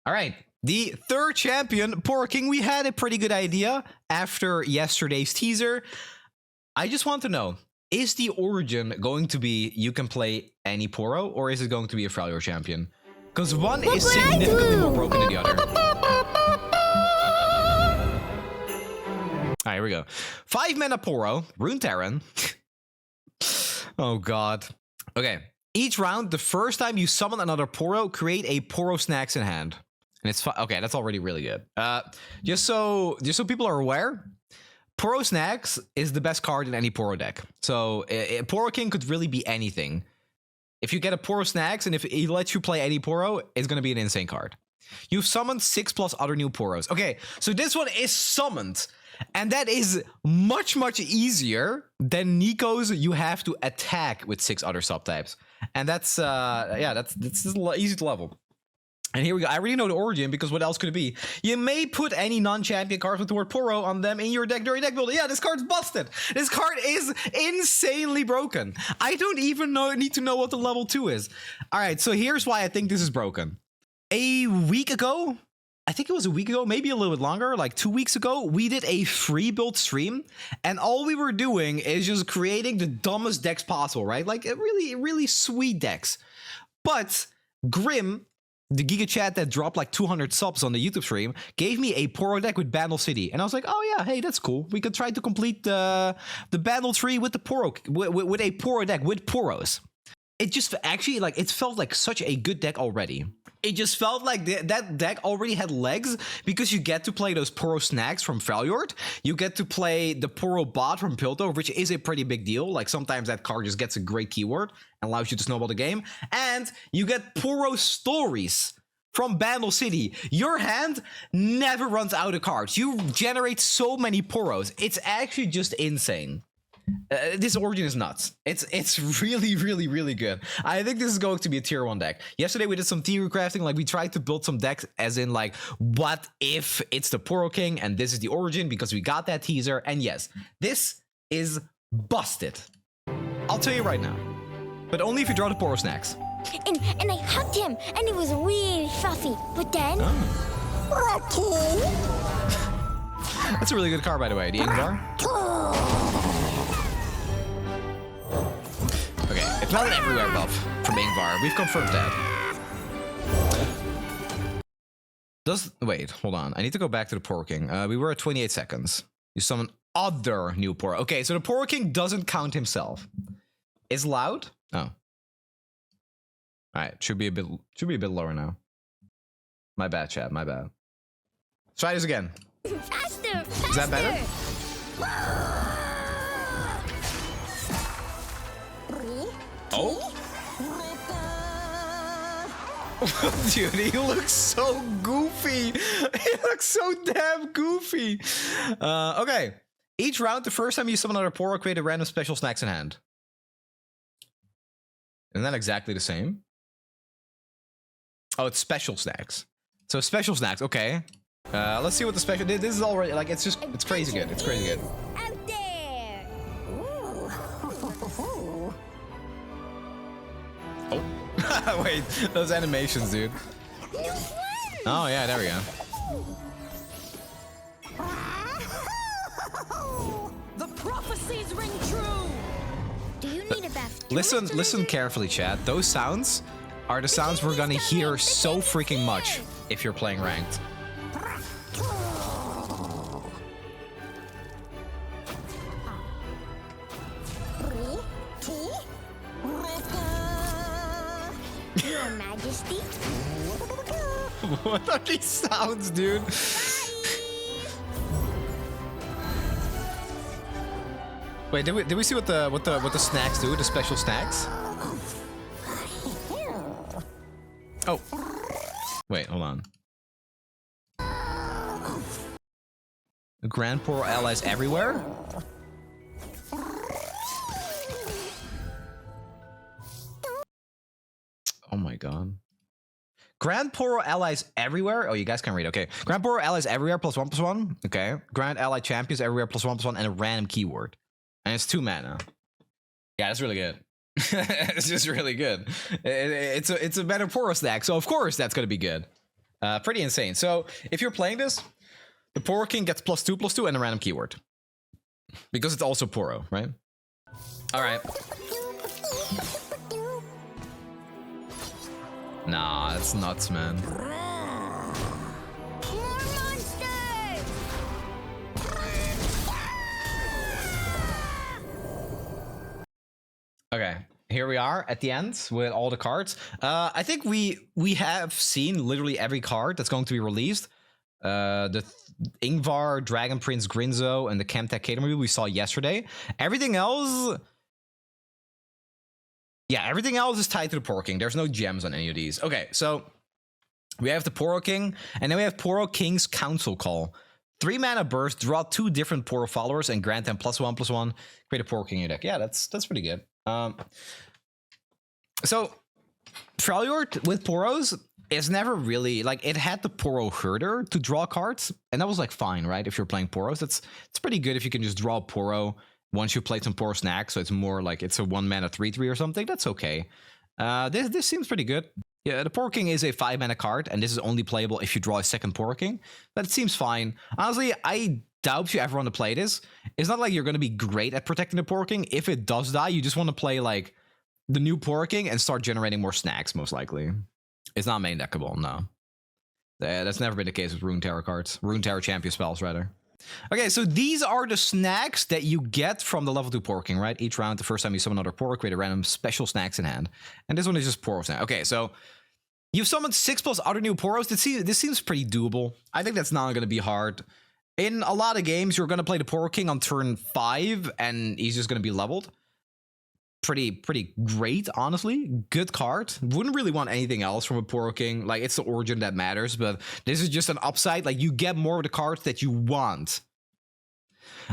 All right. The third champion, Poro King, we had a pretty good idea after yesterday's teaser. I just want to know, is the origin going to be you can play any Poro, or is it going to be a Freljord champion? Because one is significantly more broken than the other. Alright, here we go. 5 mana Poro, Runeterra. Oh god. Okay. Each round, the first time you summon another Poro, create a Poro Snax in hand. And it's okay, that's already really good. Just so people are aware, Poro Snax is the best card in any Poro deck. So Poro King could really be anything. If you get a Poro Snax and if he lets you play any Poro, it's going to be an insane card. You've summoned 6+ other new Poros. Okay, so this one is summoned. And that is much, much easier than Nico's you have to attack with 6 other subtypes. And that's, yeah, that's easy to level. And here we go. I already know the origin because what else could it be? You may put any non-champion cards with the word Poro on them in your deck during deck building. Yeah, this card's busted. This card is insanely broken. I don't even need to know what the level 2 is. All right, so here's why I think this is broken. A week ago, I think it was a week ago, maybe a little bit longer, like 2 weeks ago, we did a free build stream, and all we were doing is just creating the dumbest decks possible, right? Like really, really sweet decks. But Grim, the Giga Chat that dropped like 200 subs on the YouTube stream, gave me a Poro deck with Bandle City. And I was like, oh yeah, hey, that's cool. We could try to complete the Bandle tree with the Poro, with a Poro deck with Poros. It just actually, like, it felt like such a good deck already. It just felt like that deck already had legs because you get to play those Poro Snax from Freljord. You get to play the Poro Bot from Piltover, which is a pretty big deal. Like, sometimes that card just gets a great keyword and allows you to snowball the game. And you get Poro Stories from Bandle City. Your hand never runs out of cards. You generate so many Poros. It's actually just insane. This origin is nuts. It's really, really, really good. I think this is going to be a tier 1 deck. Yesterday we did some theory crafting, like we tried to build some decks as in like, what if it's the Poro King and this is the origin because we got that teaser. And yes, this is busted. I'll tell you right now. But only if you draw the Poro Snax. And I hugged him and it was really fluffy. But then... That's a really good card, by the way, the Ingvar. Okay, it's not an everywhere buff from Ingvar. We've confirmed that. Wait, hold on. I need to go back to the Poro King. We were at 28 seconds. You summon other new Poro. Okay, so the Poro King doesn't count himself. Is loud? Oh. Alright, should be a bit lower now. My bad, chat, my bad. Let's try this again. Faster! Is that better? Oh? Dude, he looks so goofy. He looks so damn goofy. Okay. Each round, the first time you summon another Poro, create a random special Snax in hand. Isn't that exactly the same? Oh, it's special Snax. So special Snax, okay. Let's see what the special... This is already, like, it's crazy good. It's crazy good. Out there! Oh. Wait, those animations, dude. Oh, yeah, there we go. The prophecies ring true! Do you need a bath? Listen carefully, chat. Those sounds are the sounds we're gonna hear so freaking much if you're playing ranked. Your Majesty? What are these sounds, dude? Wait, did we see what the snacks do? The special snacks? Oh. Wait, hold on. Grand Poro allies everywhere? Oh my god. Grand Poro allies everywhere? Oh, you guys can read. Okay. Grand Poro allies everywhere +1/+1. Okay. Grand ally champions everywhere +1/+1 and a random keyword. And it's 2 mana. Yeah, that's really good. It's just really good. It's a better Poro stack, so of course that's gonna be good. Pretty insane. So if you're playing this, the Poro King gets +2/+2 and a random keyword. Because it's also Poro, right? Alright. Nah, that's nuts, man. More monsters! Okay, here we are at the end with all the cards. I think we have seen literally every card that's going to be released. The Ingvar, Dragon Prince Grinzo, and the Chemtech Cater we saw yesterday. Everything else... Yeah, everything else is tied to the Poro King. There's no gems on any of these. Okay, so we have the Poro King, and then we have Poro King's Council Call. 3 mana burst, draw 2 different Poro followers, and grant them +1/+1. Create a Poro King in your deck. Yeah, that's pretty good. So Freljord with Poros is never really like it had the Poro Herder to draw cards, and that was like fine, right? If you're playing Poros, it's pretty good if you can just draw Poro once you play some Poro Snack, so it's more like it's a 1 mana 3/3 or something. That's okay. This seems pretty good. Yeah, the Poro King is a 5 mana card, and this is only playable if you draw a second Poro King. That seems fine. Honestly, I doubt you ever want to play this. It's not like you're going to be great at protecting the Poro King. If it does die, you just want to play like the new Poro King and start generating more snacks, most likely. It's not main deckable, no. That's never been the case with Runeterra cards. Runeterra champion spells, rather. Okay, so these are the snacks that you get from the level 2 Poro King, right? Each round, the first time you summon another Poro, create a random special snacks in hand. And this one is just Poro snack. Okay, so you've summoned 6+ other new Poros. This seems pretty doable. I think that's not going to be hard. In a lot of games, you're going to play the Poro King on turn 5, and he's just going to be leveled. Pretty great, honestly. Good card. Wouldn't really want anything else from a Poro King. Like, it's the origin that matters, but this is just an upside. Like, you get more of the cards that you want.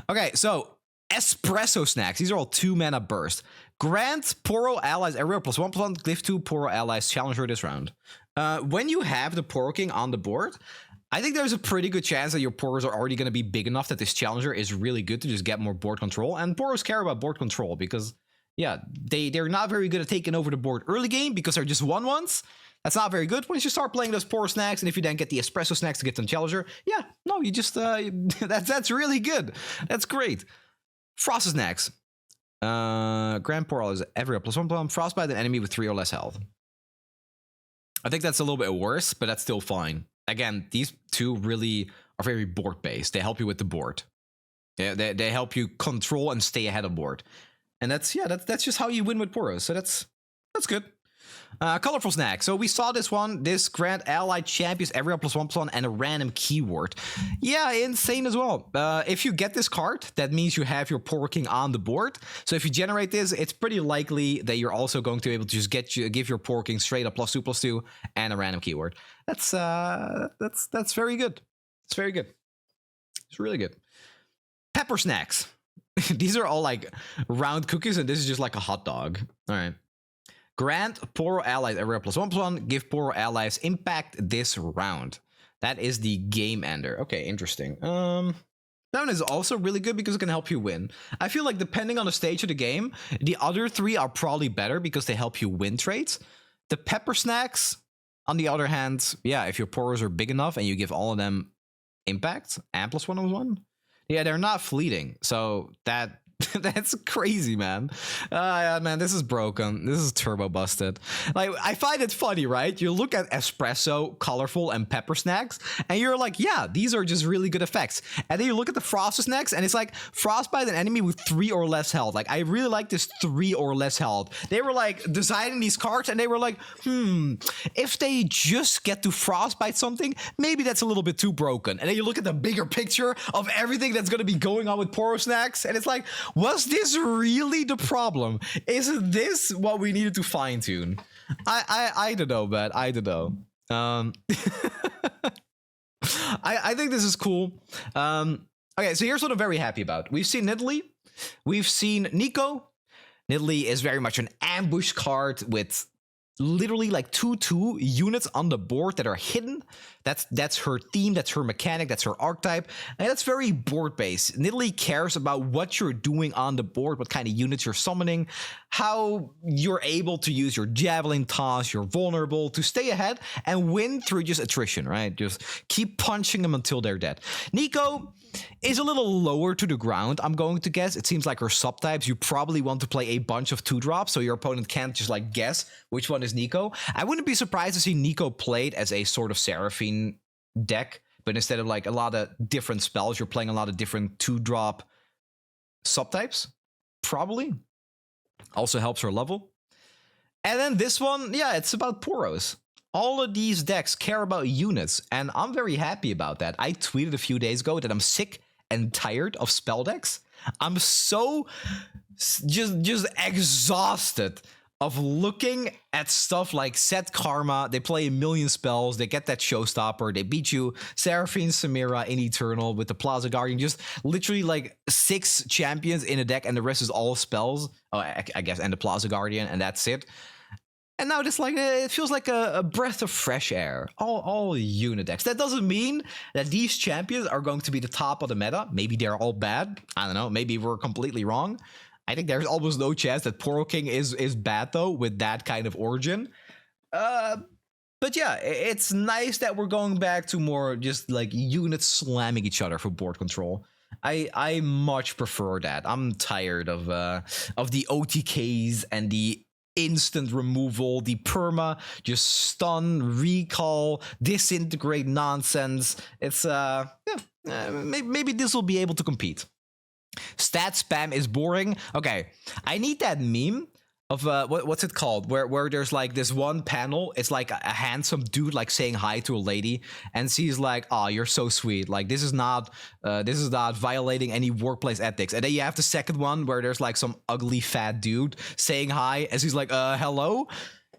Okay, so Espresso Snacks. These are all 2 mana burst. Grant Poro allies everywhere +1/+1. Glyph 2 Poro allies challenger this round. When you have the Poro King on the board, I think there's a pretty good chance that your Poros are already going to be big enough that this challenger is really good to just get more board control. And Poros care about board control because, yeah, they're not very good at taking over the board early game because they're just 1/1s. That's not very good. Once you start playing those Poro Snacks, and if you then get the Espresso Snacks to get them challenger, yeah, no, you just that's really good. That's great. Frost Snacks. Grand Poro is every +1/+1. Frostbite an enemy with 3 or less health. I think that's a little bit worse, but that's still fine. Again, these two really are very board based. They help you with the board. They help you control and stay ahead of board. And that's just how you win with Poros. So that's good. Colorful Snack. So we saw this one. This grant allied champions every +1/+1 and a random keyword. Yeah, insane as well. If you get this card, that means you have your Poro King on the board. So if you generate this, it's pretty likely that you're also going to be able to just give your Poro King straight up +2/+2 and a random keyword. That's very good. It's very good. It's really good. Pepper Snacks. These are all like round cookies, and this is just like a hot dog. All right. Grant Poro allies every +1/+1. Give Poro allies impact this round. That is the game ender. Okay, interesting. That one is also really good because it can help you win. I feel like depending on the stage of the game, the other 3 are probably better because they help you win trades. The Pepper Snacks, on the other hand, yeah, if your Poros are big enough and you give all of them impact and +1/+1, yeah, they're not fleeting. So that's crazy, man. Yeah, man, this is broken. This is turbo busted. Like, I find it funny, right? You look at Espresso, Colorful, and Pepper Snacks, and you're like, yeah, these are just really good effects. And then you look at the Frost Snacks, and it's like, Frostbite an enemy with 3 or less health. Like, I really like this 3 or less health. They were like designing these cards, and they were like, if they just get to Frostbite something, maybe that's a little bit too broken. And then you look at the bigger picture of everything that's going to be going on with Poro Snacks, and it's like, was this really the problem? Isn't this what we needed to fine tune? I don't know, man. I don't know. I think this is cool. Okay, so here's what I'm very happy about. We've seen Nidalee. We've seen Nico. Nidalee is very much an ambush card with literally like 2/2 units on the board that are hidden. That's her theme, that's her mechanic, that's her archetype, and that's very board based. Nidalee cares about what you're doing on the board, what kind of units you're summoning, how you're able to use your javelin toss, you're vulnerable to stay ahead and win through just attrition, right? Just keep punching them until they're dead. Neeko is a little lower to the ground, I'm going to guess. It seems like her subtypes, you probably want to play a bunch of 2-drops, so your opponent can't just like guess which one is Neeko. I wouldn't be surprised to see Neeko played as a sort of Seraphine deck, but instead of like a lot of different spells, you're playing a lot of different 2-drop subtypes. Probably. Also helps her level. And then this one, yeah, it's about Poros. All of these decks care about units, and I'm very happy about that. I tweeted a few days ago that I'm sick and tired of spell decks. I'm so just exhausted of looking at stuff like Set Karma. They play a million spells, they get that showstopper, they beat you Seraphine, Samira in Eternal with the Plaza Guardian, just literally like 6 champions in a deck and the rest is all spells. Oh, I guess, and the Plaza Guardian, and that's it. And now just like, it feels like a breath of fresh air. All unit decks. That doesn't mean that these champions are going to be the top of the meta. Maybe they're all bad. I don't know. Maybe we're completely wrong. I think there's almost no chance that Poro King is bad, though, with that kind of origin. But yeah, it's nice that we're going back to more just like units slamming each other for board control. I much prefer that. I'm tired of the OTKs and the instant removal, the perma, just stun, recall, disintegrate nonsense. It's maybe this will be able to compete. Stat spam is boring. Okay, I need that meme of what's it called? Where there's like this one panel. It's like a handsome dude like saying hi to a lady, and she's like, "Oh, you're so sweet. Like this is not violating any workplace ethics." And then you have the second one where there's like some ugly fat dude saying hi, as he's like, "Hello,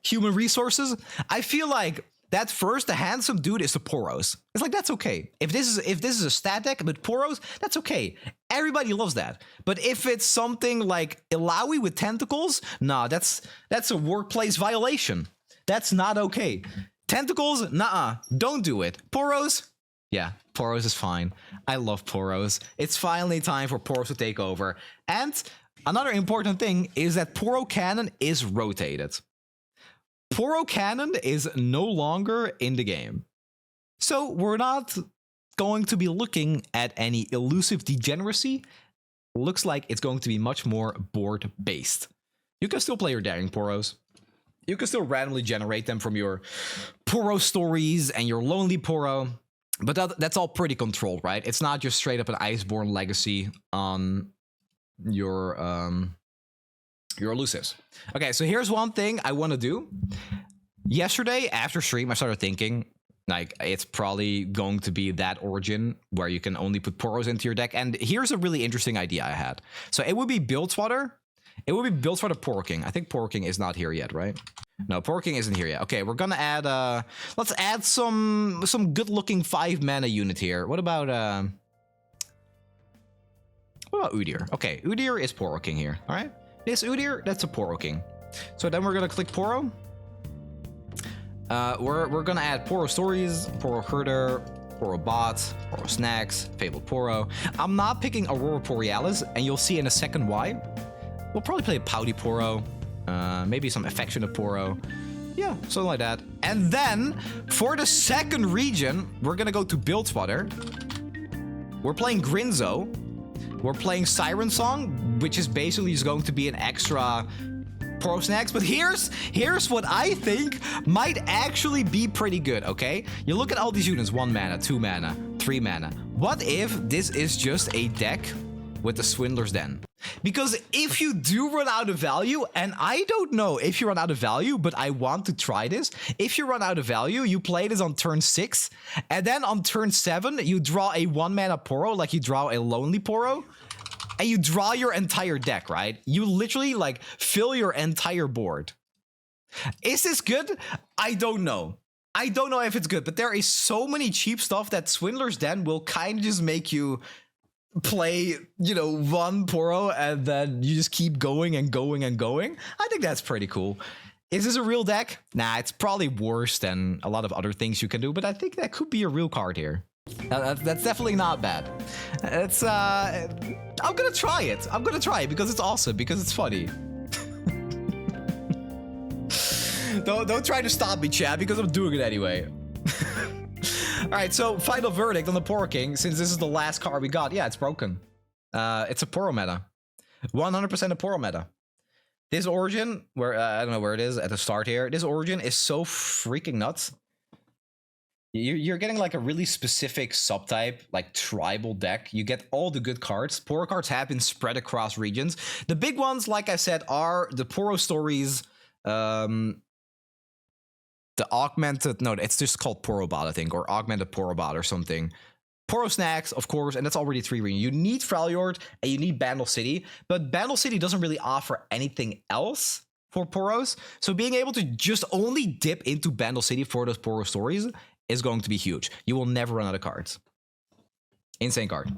human resources." I feel like that first, the handsome dude is the Poros. It's like, that's okay. If this is a stat deck with Poros, that's okay. Everybody loves that. But if it's something like Illaoi with tentacles, nah, that's a workplace violation. That's not okay. Tentacles, nah, don't do it. Poros, yeah, Poros is fine. I love Poros. It's finally time for Poros to take over. And another important thing is that Poro Cannon is rotated. Poro Cannon is no longer in the game. So we're not going to be looking at any elusive degeneracy. Looks like it's going to be much more board-based. You can still play your Daring Poros. You can still randomly generate them from your Poro stories and your Lonely Poro. But that's all pretty controlled, right? It's not just straight up an Iceborne legacy on your elusives. Okay, so here's one thing I want to do. Yesterday, after stream, I started thinking, like, it's probably going to be that origin where you can only put Poros into your deck. And here's a really interesting idea I had. So it would be Buildswatter. It would be Buildswatter Poro King. I think Poro King is not here yet, right? No, Poro King isn't here yet. Okay, we're gonna add, let's add some good-looking 5-mana unit here. What about Udyr? Okay, Udyr is Poro King here, all right? This Udyr, that's a Poro King. So then we're gonna click Poro. We're gonna add Poro Stories, Poro Herder, Poro Bot, Poro Snax, Fabled Poro. I'm not picking Aurora Borealis, and you'll see in a second why. We'll probably play a Pouty Poro, maybe some Affectionate Poro. Yeah, something like that. And then, for the second region, we're gonna go to Buildswatter. We're playing Grinzo. We're playing Siren Song, which is basically just going to be an extra Poro Snax. But here's what I think might actually be pretty good, okay? You look at all these units, 1 mana, 2 mana, 3 mana. What if this is just a deck with the Swindler's Den? Because if you do run out of value, and I don't know if you run out of value, but I want to try this. If you run out of value, you play this on turn 6, and then on turn 7, you draw a 1-mana Poro, like you draw a Lonely Poro, and you draw your entire deck, right? You literally, like, fill your entire board. Is this good? I don't know. I don't know if it's good, but there is so many cheap stuff that Swindler's Den will kind of just make you play, you know, 1 Poro and then you just keep going and going and going. I think that's pretty cool. Is this a real deck? Nah, it's probably worse than a lot of other things you can do, but I think that could be a real card here. That's definitely not bad. It's I'm gonna try it. I'm gonna try it because it's awesome, because it's funny. Don't try to stop me, chat, because I'm doing it anyway. Alright, so final verdict on the Poro King, since this is the last card we got. Yeah, it's broken. It's a Poro meta. 100% a Poro meta. This origin, where I don't know where it is at the start here, this origin is so freaking nuts. You're getting like a really specific subtype, like tribal deck. You get all the good cards. Poro cards have been spread across regions. The big ones, like I said, are the Poro stories, the augmented, no, it's just called Poro Bot, I think, or augmented Poro Bot or something. Poro Snax, of course, and that's already 3 regions. You need Freljord and you need Bandle City, but Bandle City doesn't really offer anything else for Poros. So being able to just only dip into Bandle City for those Poro stories is going to be huge. You will never run out of cards. Insane card.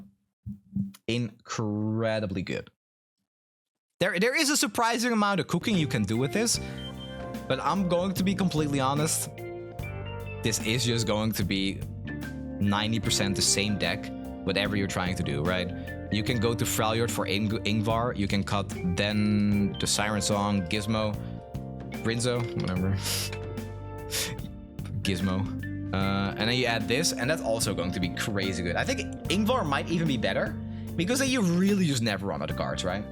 Incredibly good. There is a surprising amount of cooking you can do with this, but I'm going to be completely honest. This is just going to be 90% the same deck, whatever you're trying to do, right? You can go to Freljord for Ingvar. You can cut then the Siren Song, Gizmo, Brinzo, whatever. Gizmo. And then you add this, and that's also going to be crazy good. I think Ingvar might even be better, because then you really just never run out of cards, right?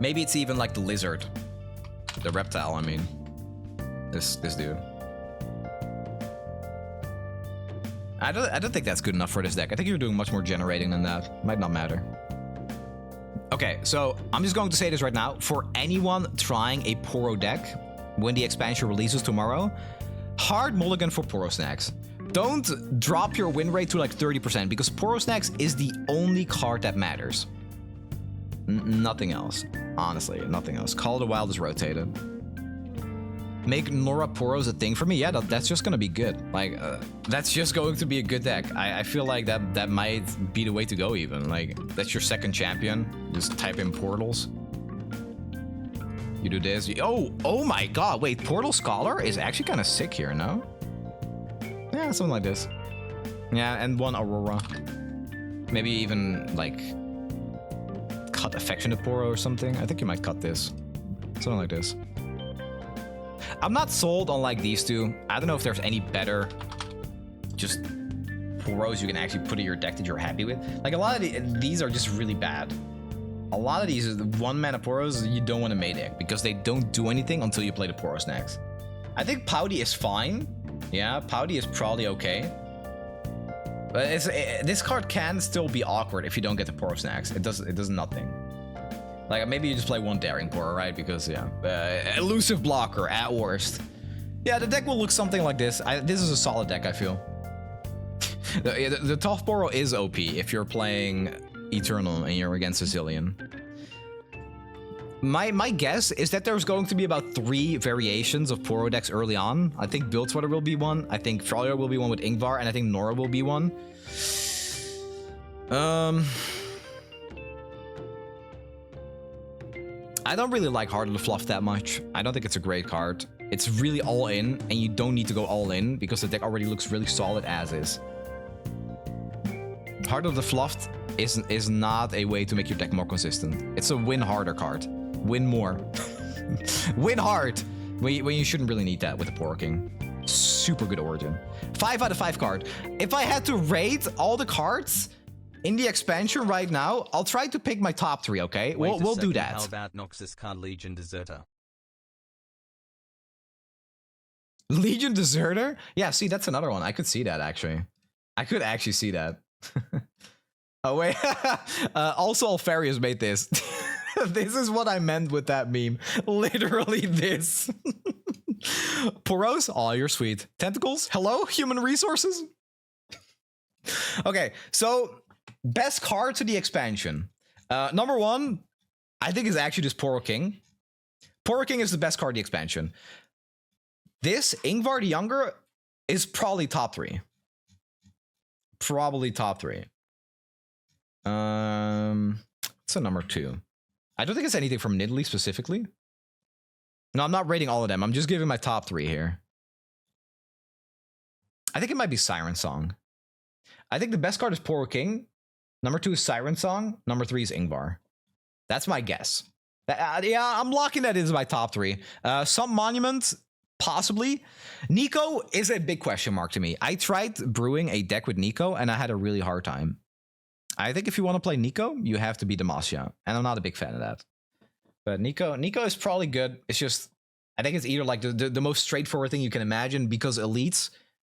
Maybe it's even like the lizard. The reptile, I mean. This dude. I don't think that's good enough for this deck. I think you're doing much more generating than that. Might not matter. Okay, so I'm just going to say this right now. For anyone trying a Poro deck when the expansion releases tomorrow, hard mulligan for Poro Snax. Don't drop your win rate to like 30%, because Poro Snax is the only card that matters. Nothing else. Honestly, nothing else. Call of the Wild is rotated. Make Nora Poros a thing for me? Yeah, that's just gonna be good. Like, that's just going to be a good deck. I feel like that might be the way to go even. Like, that's your second champion. Just type in portals. You do this. Oh my god. Wait, Portal Scholar is actually kind of sick here, no? Yeah, something like this. Yeah, and one Aurora. Maybe even, like, cut Affectionate Poro or something. I think you might cut this. Something like this. I'm not sold on like these two. I don't know if there's any better just Poros you can actually put in your deck that you're happy with. Like a lot of these are just really bad. A lot of these one mana Poros you don't want to main deck because they don't do anything until you play the Poro Snax. I think Pouty is fine. Yeah, Pouty is probably okay. But this card can still be awkward if you don't get the Poro Snax. It does nothing. Like, maybe you just play one Daring Poro, right? Because, yeah, elusive blocker at worst. Yeah, the deck will look something like this. This is a solid deck, I feel. the tough Poro is OP if you're playing Eternal and you're against Sicilian. My guess is that there's going to be about 3 variations of Poro decks early on. I think Build Sweater will be one. I think Freljord will be one with Ingvar, and I think Nora will be one. I don't really like Heart of the Fluff that much. I don't think it's a great card. It's really all in, and you don't need to go all in because the deck already looks really solid as is. Heart of the Fluff is not a way to make your deck more consistent. It's a win harder card. Win more. Win hard! When you shouldn't really need that with the Poro King. Super good origin. 5 out of 5 card. If I had to rate all the cards in the expansion right now, I'll try to pick my top 3, okay? We'll do that. How about Noxus card Legion Deserter? Legion Deserter? Yeah, see, that's another one. I could see that, actually. I could actually see that. Oh, wait. Also, Alfarius made this. This is what I meant with that meme. Literally this. Poros? Oh, you're sweet. Tentacles? Hello, human resources? Okay, so best card to the expansion. Number 1, I think is actually just Poro King. Poro King is the best card of the expansion. This, Ingvar the Younger, is probably top 3. Probably top 3. It's a number 2. I don't think it's anything from Nidalee specifically. No, I'm not rating all of them. I'm just giving my top 3 here. I think it might be Siren Song. I think the best card is Poro King. Number 2 is Siren Song. Number 3 is Ingvar. That's my guess. Yeah, I'm locking that into my top 3. Some Monument, possibly. Nico is a big question mark to me. I tried brewing a deck with Nico, and I had a really hard time. I think if you want to play Nico, you have to be Demacia, and I'm not a big fan of that. But Nico is probably good. It's just, I think it's either like the most straightforward thing you can imagine because elites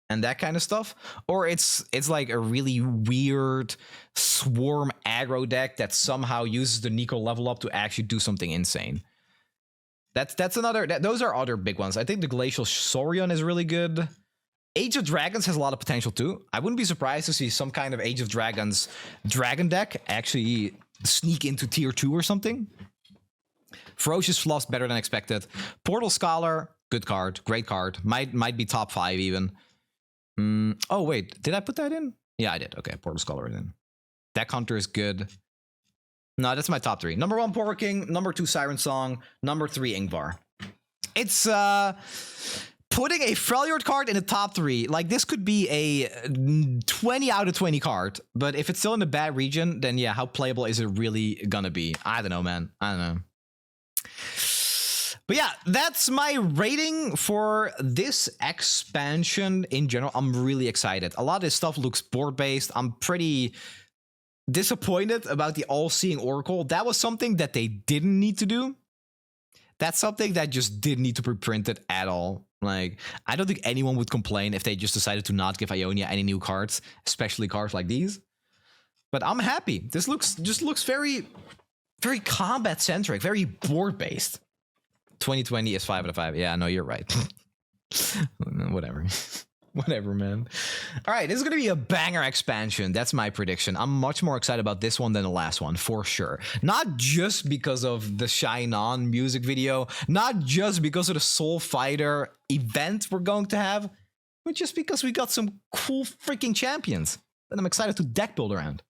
and that kind of stuff, or it's like a really weird swarm aggro deck that somehow uses the Nico level up to actually do something insane. That's another. Those are other big ones. I think the Glacial Saurian is really good. Age of Dragons has a lot of potential too. I wouldn't be surprised to see some kind of Age of Dragons dragon deck actually sneak into tier 2 or something. Ferocious Fluff's better than expected. Portal Scholar, good card, great card. Might be top 5 even. Oh wait, did I put that in? Yeah, I did. Okay, Portal Scholar in. Deck Hunter is good. No, that's my top 3. Number 1, Poro King. Number 2, Siren Song. Number 3, Ingvar. It's putting a Freljord card in the top 3. Like, this could be a 20 out of 20 card. But if it's still in the bad region, then yeah, how playable is it really gonna be? I don't know, man. I don't know. But yeah, that's my rating for this expansion in general. I'm really excited. A lot of this stuff looks board-based. I'm pretty disappointed about the All-Seeing Oracle. That was something that they didn't need to do. That's something that just didn't need to be printed at all. Like, I don't think anyone would complain if they just decided to not give Ionia any new cards, especially cards like these. But I'm happy. This just looks very, very combat-centric, very board-based. 2020 is 5 out of 5. Yeah, no, you're right. Whatever. Whatever, man. All right, this is going to be a banger expansion. That's my prediction. I'm much more excited about this one than the last one, for sure. Not just because of the Shine On music video, not just because of the Soul Fighter event we're going to have, but just because we got some cool freaking champions that I'm excited to deck build around.